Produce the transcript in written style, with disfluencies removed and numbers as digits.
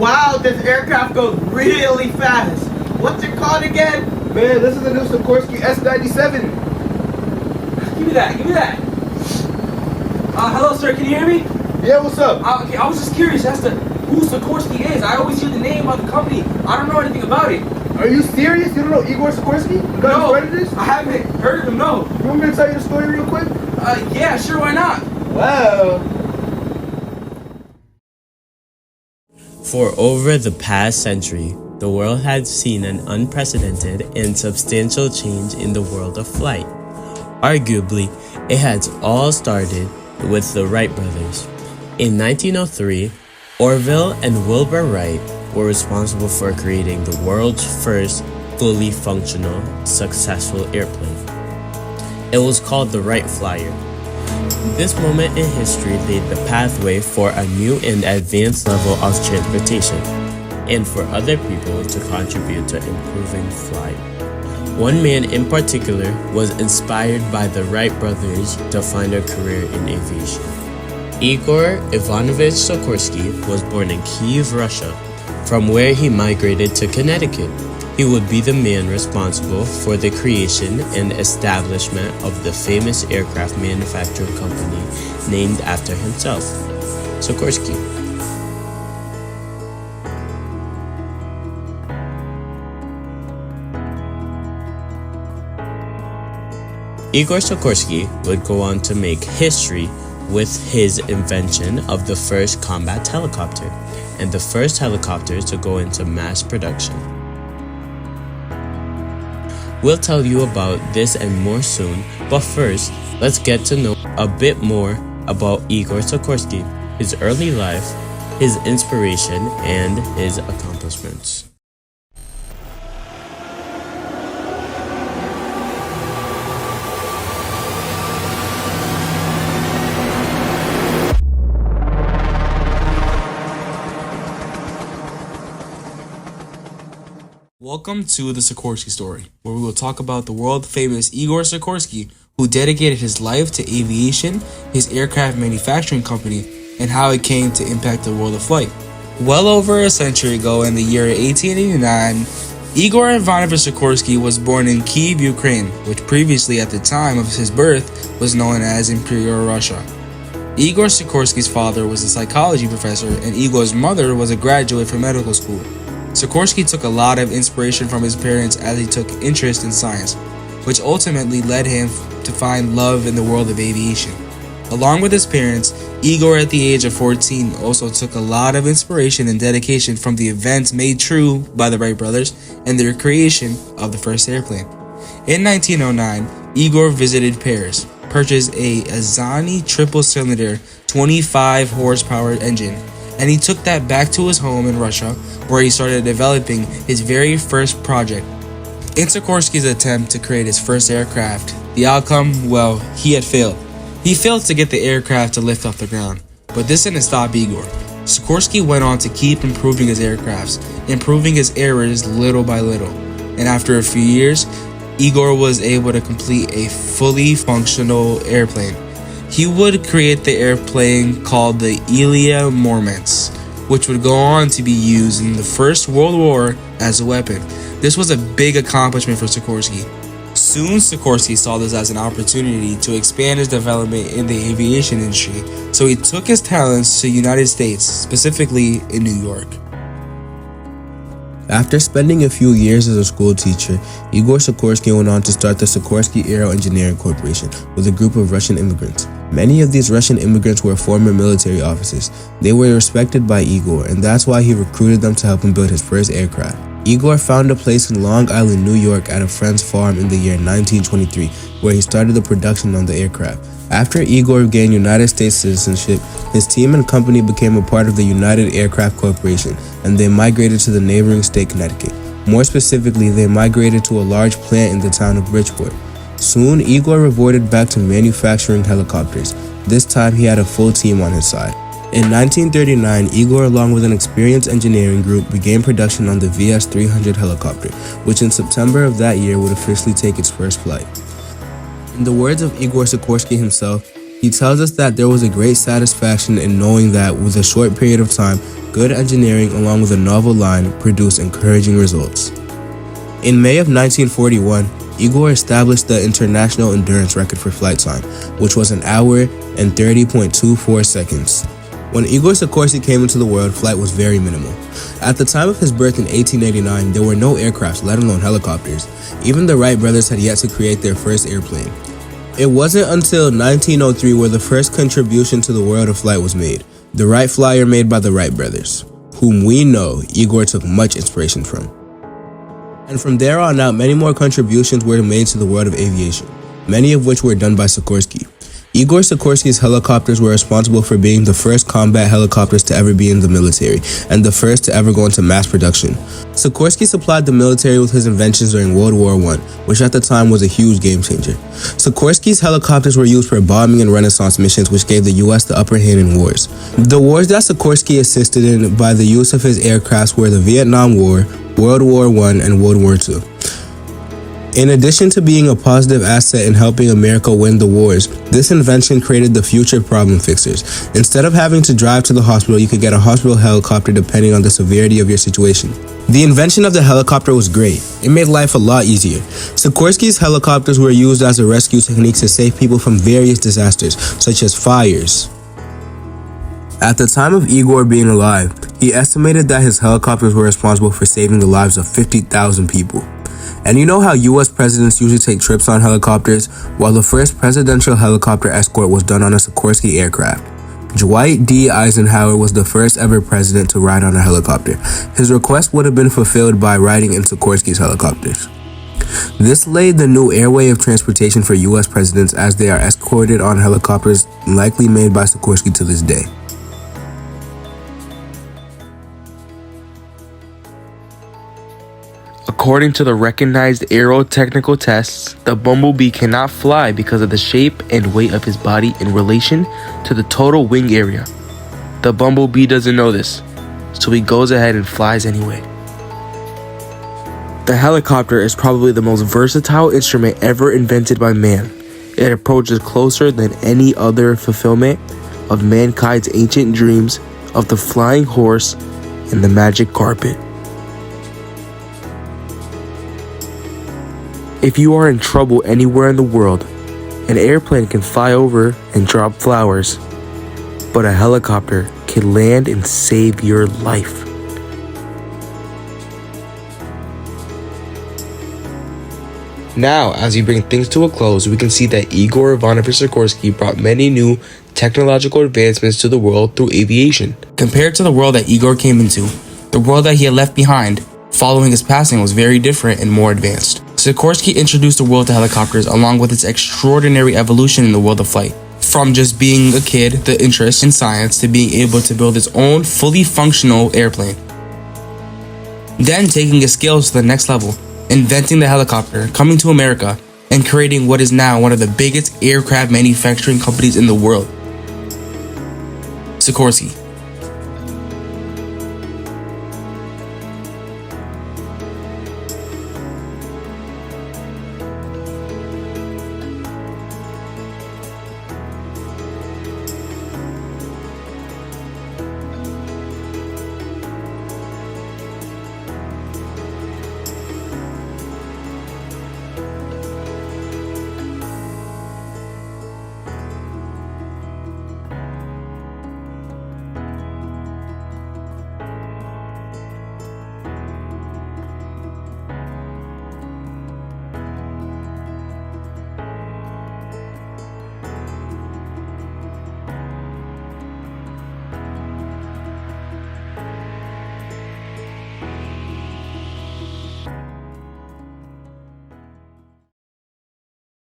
Wow, this aircraft goes really fast. What's it called again? Man, this is the new Sikorsky S-97. Give me that. Hello, sir, can you hear me? Yeah, what's up? Okay, I was just curious as to who Sikorsky is. I always hear the name of the company. I don't know anything about it. Are you serious? You don't know Igor Sikorsky? You guys No, heard of this? I haven't heard of him, no. You want me to tell you the story real quick? Yeah, sure, why not? Wow. For over the past century, the world had seen an unprecedented and substantial change in the world of flight. Arguably, it had all started with the Wright brothers. In 1903, Orville and Wilbur Wright were responsible for creating the world's first fully functional, successful airplane. It was called the Wright Flyer. This moment in history laid the pathway for a new and advanced level of transportation, and for other people to contribute to improving flight. One man in particular was inspired by the Wright brothers to find a career in aviation. Igor Ivanovich Sikorsky was born in Kiev, Russia, from where he migrated to Connecticut. He would be the man responsible for the creation and establishment of the famous aircraft manufacturing company named after himself, Sikorsky. Igor Sikorsky would go on to make history with his invention of the first combat helicopter and the first helicopter to go into mass production. We'll tell you about this and more soon, but first, let's get to know a bit more about Igor Sikorsky, his early life, his inspiration, and his accomplishments. Welcome to the Sikorsky story, where we will talk about the world-famous Igor Sikorsky, who dedicated his life to aviation, his aircraft manufacturing company, and how it came to impact the world of flight. Well over a century ago, in the year 1889, Igor Ivanovich Sikorsky was born in Kiev, Ukraine, which previously at the time of his birth was known as Imperial Russia. Igor Sikorsky's father was a psychology professor, and Igor's mother was a graduate from medical school. Sikorsky took a lot of inspiration from his parents as he took interest in science, which ultimately led him to find love in the world of aviation. Along with his parents, Igor at the age of 14 also took a lot of inspiration and dedication from the events made true by the Wright brothers and their creation of the first airplane. In 1909, Igor visited Paris, purchased a Azani triple-cylinder 25 horsepower engine, and he took that back to his home in Russia, where he started developing his very first project. In Sikorsky's attempt to create his first aircraft, the outcome, well, he had failed. He failed to get the aircraft to lift off the ground, but this didn't stop Igor. Sikorsky went on to keep improving his aircrafts, improving his errors little by little, and after a few years, Igor was able to complete a fully functional airplane. He would create the airplane called the Ilya Muromets, which would go on to be used in the First World War as a weapon. This was a big accomplishment for Sikorsky. Soon, Sikorsky saw this as an opportunity to expand his development in the aviation industry, so he took his talents to the United States, specifically in New York. After spending a few years as a school teacher, Igor Sikorsky went on to start the Sikorsky Aero Engineering Corporation with a group of Russian immigrants. Many of these Russian immigrants were former military officers. They were respected by Igor, and that's why he recruited them to help him build his first aircraft. Igor found a place in Long Island, New York at a friend's farm in the year 1923, where he started the production on the aircraft. After Igor gained United States citizenship, his team and company became a part of the United Aircraft Corporation, and they migrated to the neighboring state Connecticut. More specifically, they migrated to a large plant in the town of Bridgeport. Soon, Igor reverted back to manufacturing helicopters. This time, he had a full team on his side. In 1939, Igor, along with an experienced engineering group, began production on the VS-300 helicopter, which in September of that year would officially take its first flight. In the words of Igor Sikorsky himself, he he tells us that there was a great satisfaction in knowing that with a short period of time, good engineering along with a novel line produced encouraging results. In May of 1941, Igor established the international endurance record for flight time, which was an hour and 30.24 seconds. When Igor Sikorsky came into the world, flight was very minimal. At the time of his birth in 1889, there were no aircrafts, let alone helicopters. Even the Wright brothers had yet to create their first airplane. It wasn't until 1903 where the first contribution to the world of flight was made, the Wright Flyer made by the Wright brothers, whom we know Igor took much inspiration from. And from there on out, many more contributions were made to the world of aviation, many of which were done by Sikorsky. Igor Sikorsky's helicopters were responsible for being the first combat helicopters to ever be in the military, and the first to ever go into mass production. Sikorsky supplied the military with his inventions during World War I, which at the time was a huge game changer. Sikorsky's helicopters were used for bombing and renaissance missions, which gave the US the upper hand in wars. The wars that Sikorsky assisted in by the use of his aircrafts were the Vietnam War, World War I, and World War II. In addition to being a positive asset in helping America win the wars, this invention created the future problem fixers. Instead of having to drive to the hospital, you could get a hospital helicopter depending on the severity of your situation. The invention of the helicopter was great. It made life a lot easier. Sikorsky's helicopters were used as a rescue technique to save people from various disasters, such as fires. At the time of Igor being alive, he estimated that his helicopters were responsible for saving the lives of 50,000 people. And you know how US presidents usually take trips on helicopters? Well, the first presidential helicopter escort was done on a Sikorsky aircraft. Dwight D. Eisenhower was the first ever president to ride on a helicopter. His request would have been fulfilled by riding in Sikorsky's helicopters. This laid the new airway of transportation for US presidents as they are escorted on helicopters likely made by Sikorsky to this day. According to the recognized aerotechnical tests, the Bumblebee cannot fly because of the shape and weight of his body in relation to the total wing area. The Bumblebee doesn't know this, so he goes ahead and flies anyway. The helicopter is probably the most versatile instrument ever invented by man. It approaches closer than any other fulfillment of mankind's ancient dreams of the flying horse and the magic carpet. If you are in trouble anywhere in the world, an airplane can fly over and drop flowers, but a helicopter can land and save your life. Now, as we bring things to a close, we can see that Igor Ivanovich Sikorsky brought many new technological advancements to the world through aviation. Compared to the world that Igor came into, the world that he had left behind following his passing was very different and more advanced. Sikorsky introduced the world to helicopters along with its extraordinary evolution in the world of flight. From just being a kid, the interest in science, to being able to build his own fully functional airplane. Then taking his skills to the next level, inventing the helicopter, coming to America, and creating what is now one of the biggest aircraft manufacturing companies in the world. Sikorsky.